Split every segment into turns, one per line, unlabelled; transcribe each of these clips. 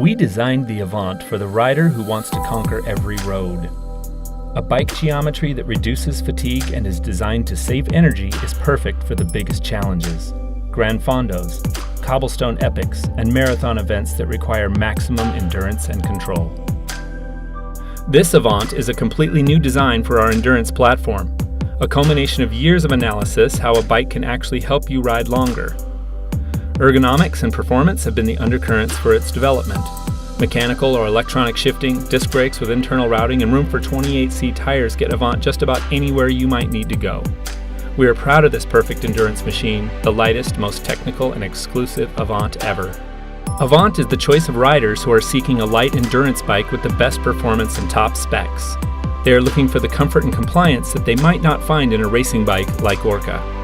We designed the Avant for the rider who wants to conquer every road. A bike geometry that reduces fatigue and is designed to save energy is perfect for the biggest challenges: Gran Fondos, cobblestone epics, and marathon events that require maximum endurance and control. This Avant is a completely new design for our endurance platform, a culmination of years of analysis how a bike can actually help you ride longer. Ergonomics and performance have been the undercurrents for its development. Mechanical or electronic shifting, disc brakes with internal routing, and room for 28C tires get Avant just about anywhere you might need to go. We are proud of this perfect endurance machine, the lightest, most technical, and exclusive Avant ever. Avant is the choice of riders who are seeking a light endurance bike with the best performance and top specs. They are looking for the comfort and compliance that they might not find in a racing bike like Orbea.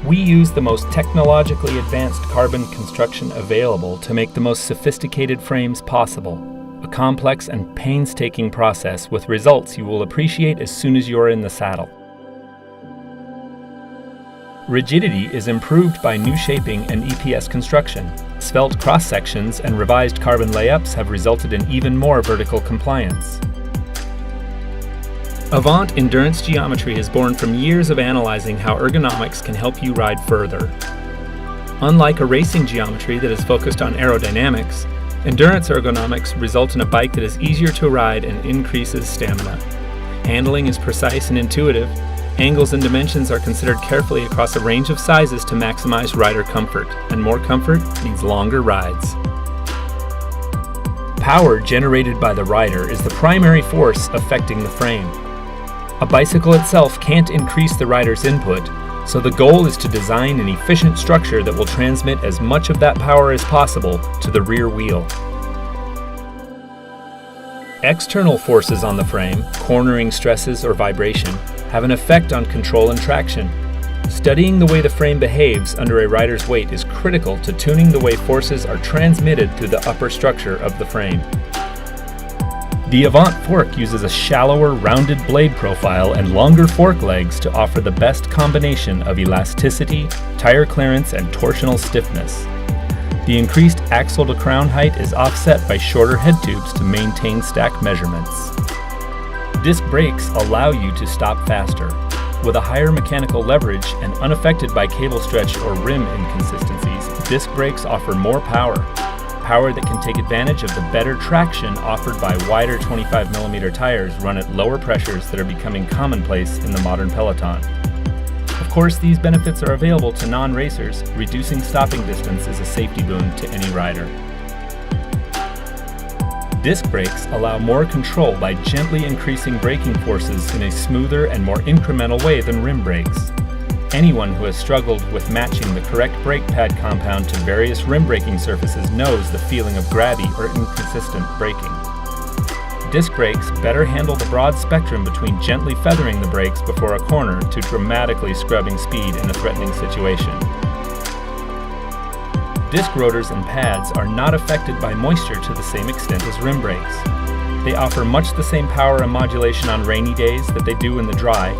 We use the most technologically advanced carbon construction available to make the most sophisticated frames possible, a complex and painstaking process with results you will appreciate as soon as you're in the saddle. Rigidity is improved by new shaping and EPS construction. Svelte cross-sections and revised carbon layups have resulted in even more vertical compliance. Avant endurance geometry is born from years of analyzing how ergonomics can help you ride further. Unlike a racing geometry that is focused on aerodynamics, endurance ergonomics result in a bike that is easier to ride and increases stamina. Handling is precise and intuitive. Angles and dimensions are considered carefully across a range of sizes to maximize rider comfort, and more comfort means longer rides. Power generated by the rider is the primary force affecting the frame. A bicycle itself can't increase the rider's input, so the goal is to design an efficient structure that will transmit as much of that power as possible to the rear wheel. External forces on the frame, cornering stresses or vibration, have an effect on control and traction. Studying the way the frame behaves under a rider's weight is critical to tuning the way forces are transmitted through the upper structure of the frame. The Avant fork uses a shallower, rounded blade profile and longer fork legs to offer the best combination of elasticity, tire clearance, and torsional stiffness. The increased axle to crown height is offset by shorter head tubes to maintain stack measurements. Disc brakes allow you to stop faster. With a higher mechanical leverage and unaffected by cable stretch or rim inconsistencies, disc brakes offer more power that can take advantage of the better traction offered by wider 25mm tires run at lower pressures that are becoming commonplace in the modern peloton. Of course, these benefits are available to non-racers. Reducing stopping distance is a safety boon to any rider. Disc brakes allow more control by gently increasing braking forces in a smoother and more incremental way than rim brakes. Anyone who has struggled with matching the correct brake pad compound to various rim braking surfaces knows the feeling of grabby or inconsistent braking. Disc brakes better handle the broad spectrum between gently feathering the brakes before a corner to dramatically scrubbing speed in a threatening situation. Disc rotors and pads are not affected by moisture to the same extent as rim brakes. They offer much the same power and modulation on rainy days that they do in the dry,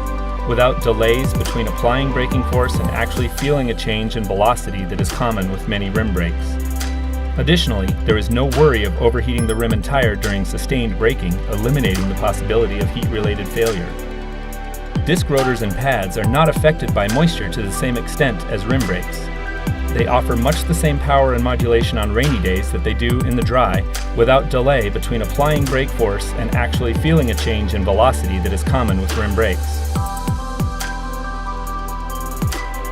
without delays between applying braking force and actually feeling a change in velocity that is common with many rim brakes. Additionally, there is no worry of overheating the rim and tire during sustained braking, eliminating the possibility of heat-related failure. Disc rotors and pads are not affected by moisture to the same extent as rim brakes. They offer much the same power and modulation on rainy days that they do in the dry, without delay between applying brake force and actually feeling a change in velocity that is common with rim brakes.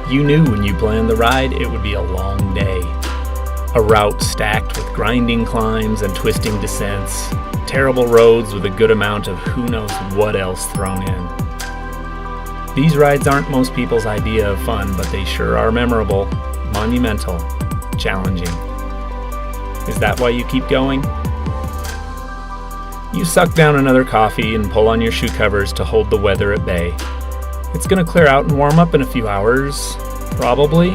You knew when you planned the ride it would be a long day. A route stacked with grinding climbs and twisting descents, terrible roads with a good amount of who knows what else thrown in. These rides aren't most people's idea of fun, but they sure are memorable, monumental, challenging. Is that why you keep going? You suck down another coffee and pull on your shoe covers to hold the weather at bay. It's gonna clear out and warm up in a few hours, probably.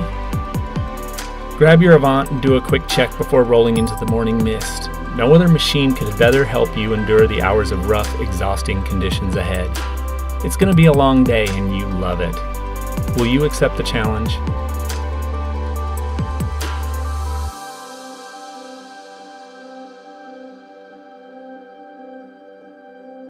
Grab your Avant and do a quick check before rolling into the morning mist. No other machine could better help you endure the hours of rough, exhausting conditions ahead. It's going to be a long day and you love it. Will you accept the challenge?